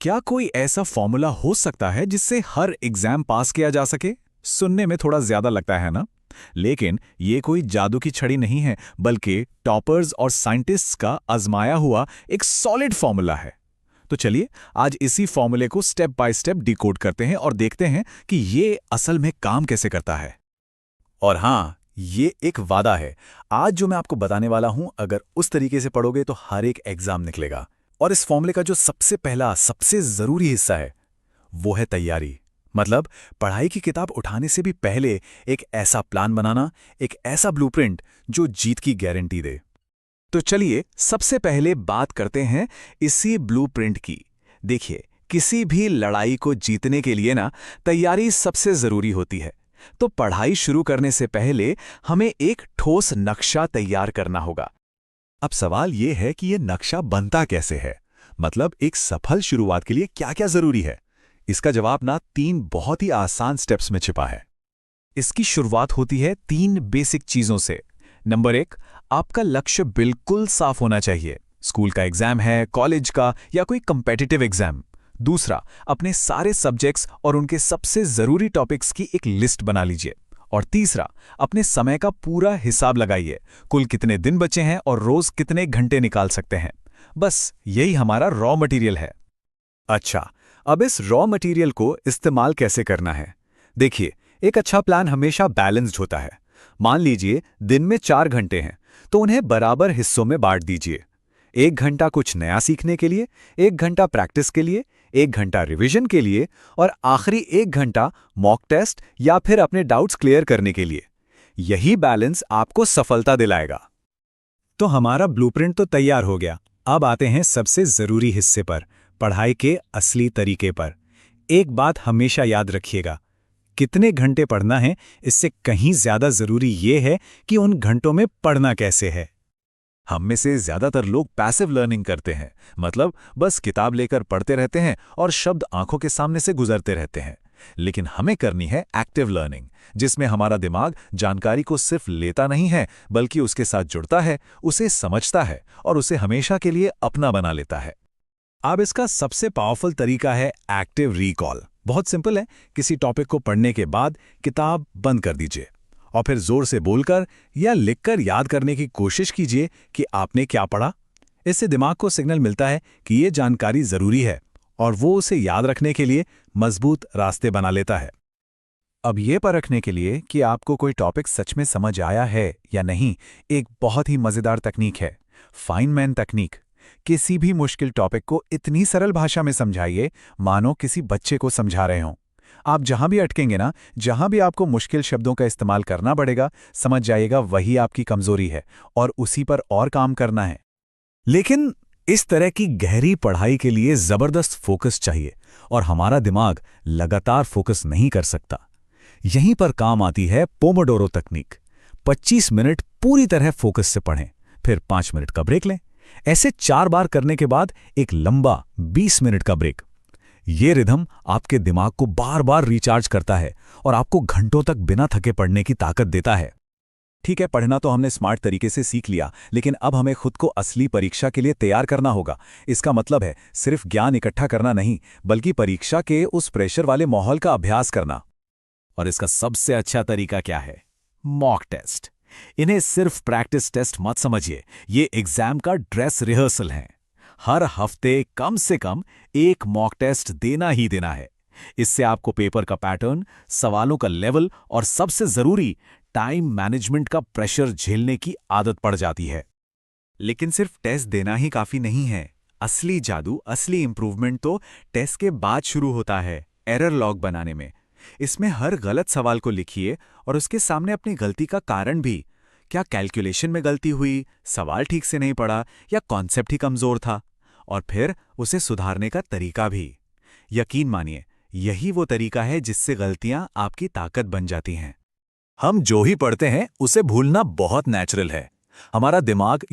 क्या कोई ऐसा फॉर्मूला हो सकता है जिससे हर एग्जाम पास किया जा सके? सुनने में थोड़ा ज्यादा लगता है ना? लेकिन ये कोई जादू की छड़ी नहीं है, बल्कि टॉपर्स और साइंटिस्ट्स का आजमाया हुआ एक सॉलिड फॉर्मूला है। तो चलिए आज इसी फॉर्मूले को स्टेप बाय स्टेप डिकोड करते हैं और देखते हैं कि ये असल में काम कैसे करता है। और हाँ, ये एक वादा है। आज जो मैं आपको बताने वाला हूं, अगर उस तरीके से पढ़ोगे तो हर एक एग्जाम निकलेगा। और इस फॉर्मूले का जो सबसे पहला सबसे जरूरी हिस्सा है वो है तैयारी। मतलब पढ़ाई की किताब उठाने से भी पहले एक ऐसा प्लान बनाना, एक ऐसा ब्लूप्रिंट जो जीत की गारंटी दे। तो चलिए सबसे पहले बात करते हैं इसी ब्लूप्रिंट की। देखिए, किसी भी लड़ाई को जीतने के लिए ना तैयारी सबसे जरूरी होती है। तो पढ़ाई शुरू करने से पहले हमें एक ठोस नक्शा तैयार करना होगा। अब सवाल यह है कि यह नक्शा बनता कैसे है, मतलब एक सफल शुरुआत के लिए क्या क्या जरूरी है। इसका जवाब ना 3 बहुत ही आसान स्टेप्स में छिपा है। इसकी शुरुआत होती है 3 बेसिक चीजों से। नंबर 1, आपका लक्ष्य बिल्कुल साफ होना चाहिए। स्कूल का एग्जाम है, कॉलेज का या कोई कॉम्पिटिटिव एग्जाम। दूसरा, अपने सारे सब्जेक्ट्स और उनके सबसे जरूरी टॉपिक्स की एक लिस्ट बना लीजिए। और तीसरा, अपने समय का पूरा हिसाब लगाइए, कुल कितने दिन बचे हैं और रोज कितने घंटे निकाल सकते हैं। बस यही हमारा रॉ मटेरियल है। अच्छा, अब इस रॉ मटेरियल को इस्तेमाल कैसे करना है? देखिए, एक अच्छा प्लान हमेशा बैलेंस्ड होता है। मान लीजिए दिन में 4 घंटे हैं, तो उन्हें बराबर हिस्सों में बांट दीजिए। 1 घंटा कुछ नया सीखने के लिए, 1 घंटा प्रैक्टिस के लिए, 1 घंटा रिवीजन के लिए और आखिरी 1 घंटा मॉक टेस्ट या फिर अपने डाउट्स क्लियर करने के लिए। यही बैलेंस आपको सफलता दिलाएगा। तो हमारा ब्लूप्रिंट तो तैयार हो गया। अब आते हैं सबसे जरूरी हिस्से पर, पढ़ाई के असली तरीके पर। एक बात हमेशा याद रखिएगा, कितने घंटे पढ़ना है इससे कहीं ज्यादा जरूरी यह है कि उन घंटों में पढ़ना कैसे है। हम में से ज्यादातर लोग पैसिव लर्निंग करते हैं, मतलब बस किताब लेकर पढ़ते रहते हैं और शब्द आंखों के सामने से गुजरते रहते हैं। लेकिन हमें करनी है एक्टिव लर्निंग, जिसमें हमारा दिमाग जानकारी को सिर्फ लेता नहीं है, बल्कि उसके साथ जुड़ता है, उसे समझता है और उसे हमेशा के लिए अपना बना लेता है। अब इसका सबसे पावरफुल तरीका है एक्टिव रिकॉल। बहुत सिंपल है, किसी टॉपिक को पढ़ने के बाद किताब बंद कर दीजिए और फिर जोर से बोलकर या लिखकर याद करने की कोशिश कीजिए कि आपने क्या पढ़ा। इससे दिमाग को सिग्नल मिलता है कि ये जानकारी जरूरी है और वो उसे याद रखने के लिए मजबूत रास्ते बना लेता है। अब ये परखने के लिए कि आपको कोई टॉपिक सच में समझ आया है या नहीं, एक बहुत ही मजेदार तकनीक है, फाइनमैन तकनीक। किसी भी मुश्किल टॉपिक को इतनी सरल भाषा में समझाइए मानो किसी बच्चे को समझा रहे हों। आप जहां भी अटकेंगे ना, जहां भी आपको मुश्किल शब्दों का इस्तेमाल करना पड़ेगा, समझ जाइएगा वही आपकी कमजोरी है और उसी पर और काम करना है। लेकिन इस तरह की गहरी पढ़ाई के लिए जबरदस्त फोकस चाहिए और हमारा दिमाग लगातार फोकस नहीं कर सकता। यहीं पर काम आती है पोमोडोरो तकनीक। 25 मिनट पूरी तरह फोकस से पढ़ें, फिर 5 मिनट का ब्रेक लें। ऐसे 4 बार करने के बाद एक लंबा 20 मिनट का ब्रेक। ये रिदम आपके दिमाग को बार बार रिचार्ज करता है और आपको घंटों तक बिना थके पढ़ने की ताकत देता है। ठीक है, पढ़ना तो हमने स्मार्ट तरीके से सीख लिया, लेकिन अब हमें खुद को असली परीक्षा के लिए तैयार करना होगा। इसका मतलब है सिर्फ ज्ञान इकट्ठा करना नहीं, बल्कि परीक्षा के उस प्रेशर वाले माहौल का अभ्यास करना। और इसका सबसे अच्छा तरीका क्या है? Mock test. इन्हें सिर्फ प्रैक्टिस टेस्ट मत समझिए, ये एग्जाम का ड्रेस रिहर्सल है। हर हफ्ते कम से कम एक मॉक टेस्ट देना ही देना है। इससे आपको पेपर का पैटर्न, सवालों का लेवल और सबसे जरूरी टाइम मैनेजमेंट का प्रेशर झेलने की आदत पड़ जाती है। लेकिन सिर्फ टेस्ट देना ही काफी नहीं है। असली जादू, असली इंप्रूवमेंट तो टेस्ट के बाद शुरू होता है, एरर लॉग बनाने में। इसमें हर गलत सवाल को लिखिए और उसके सामने अपनी गलती का कारण भी। क्या कैलकुलेशन में गलती हुई, सवाल ठीक से नहीं पढ़ा या कॉन्सेप्ट ही कमजोर था? और फिर उसे सुधारने का तरीका भी। यकीन मानिए, यही वो तरीका है जिससे गलतियां आपकी ताकत बन जाती हैं। हम जो ही पढ़ते हैं उसे भूलना बहुत नेचुरल है। हमारा दिमाग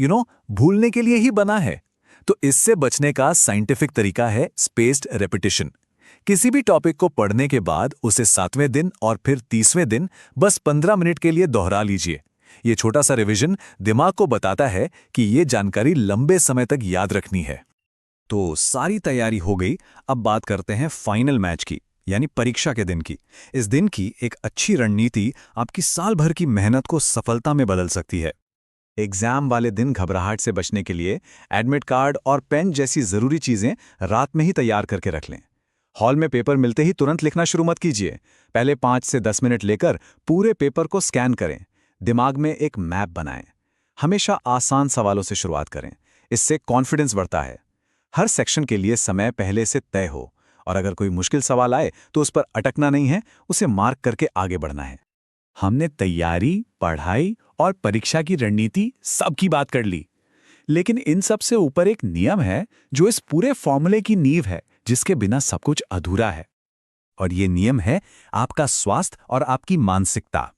भूलने के लिए ही बना है। तो इससे बचने का साइंटिफिक तरीका है स्पेस्ड रेपिटेशन। किसी भी टॉपिक को पढ़ने के बाद उसे 7वें दिन और फिर 30वें दिन बस 15 मिनट के लिए दोहरा लीजिए। ये छोटा सा रिवीजन दिमाग को बताता है कि ये जानकारी लंबे समय तक याद रखनी है। तो सारी तैयारी हो गई। अब बात करते हैं फाइनल मैच की, यानी परीक्षा के दिन की। इस दिन की एक अच्छी रणनीति आपकी साल भर की मेहनत को सफलता में बदल सकती है। एग्जाम वाले दिन घबराहट से बचने के लिए एडमिट कार्ड और पेन जैसी जरूरी चीजें रात में ही तैयार करके रख लें। हॉल में पेपर मिलते ही तुरंत लिखना शुरू मत कीजिए। पहले 5 से 10 मिनट लेकर पूरे पेपर को स्कैन करें। दिमाग में एक मैप बनाएं। हमेशा आसान सवालों से शुरुआत करें, इससे कॉन्फिडेंस बढ़ता है। हर सेक्शन के लिए समय पहले से तय हो, और अगर कोई मुश्किल सवाल आए तो उस पर अटकना नहीं है, उसे मार्क करके आगे बढ़ना है। हमने तैयारी, पढ़ाई और परीक्षा की रणनीति सबकी बात कर ली, लेकिन इन सब से ऊपर एक नियम है जो इस पूरे फॉर्मूले की नींव है, जिसके बिना सब कुछ अधूरा है। और ये नियम है आपका स्वास्थ्य और आपकी मानसिकता।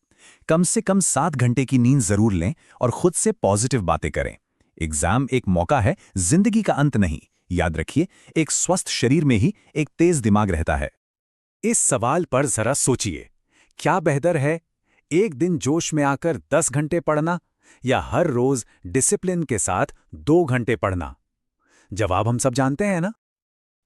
कम से कम 7 घंटे की नींद जरूर लें और खुद से पॉजिटिव बातें करें। एग्जाम एक मौका है, जिंदगी का अंत नहीं। याद रखिए, एक स्वस्थ शरीर में ही एक तेज दिमाग रहता है। इस सवाल पर जरा सोचिए, क्या बेहतर है, एक दिन जोश में आकर 10 घंटे पढ़ना या हर रोज डिसिप्लिन के साथ 2 घंटे पढ़ना? जवाब हम सब जानते हैं ना।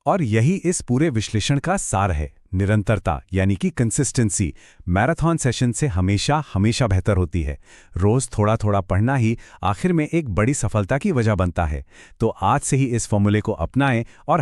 और यही इस पूरे विश्लेषण का सार है। निरंतरता यानी कि कंसिस्टेंसी मैराथन सेशन से हमेशा हमेशा बेहतर होती है। रोज थोड़ा थोड़ा पढ़ना ही आखिर में एक बड़ी सफलता की वजह बनता है। तो आज से ही इस फॉर्मूले को अपनाएं और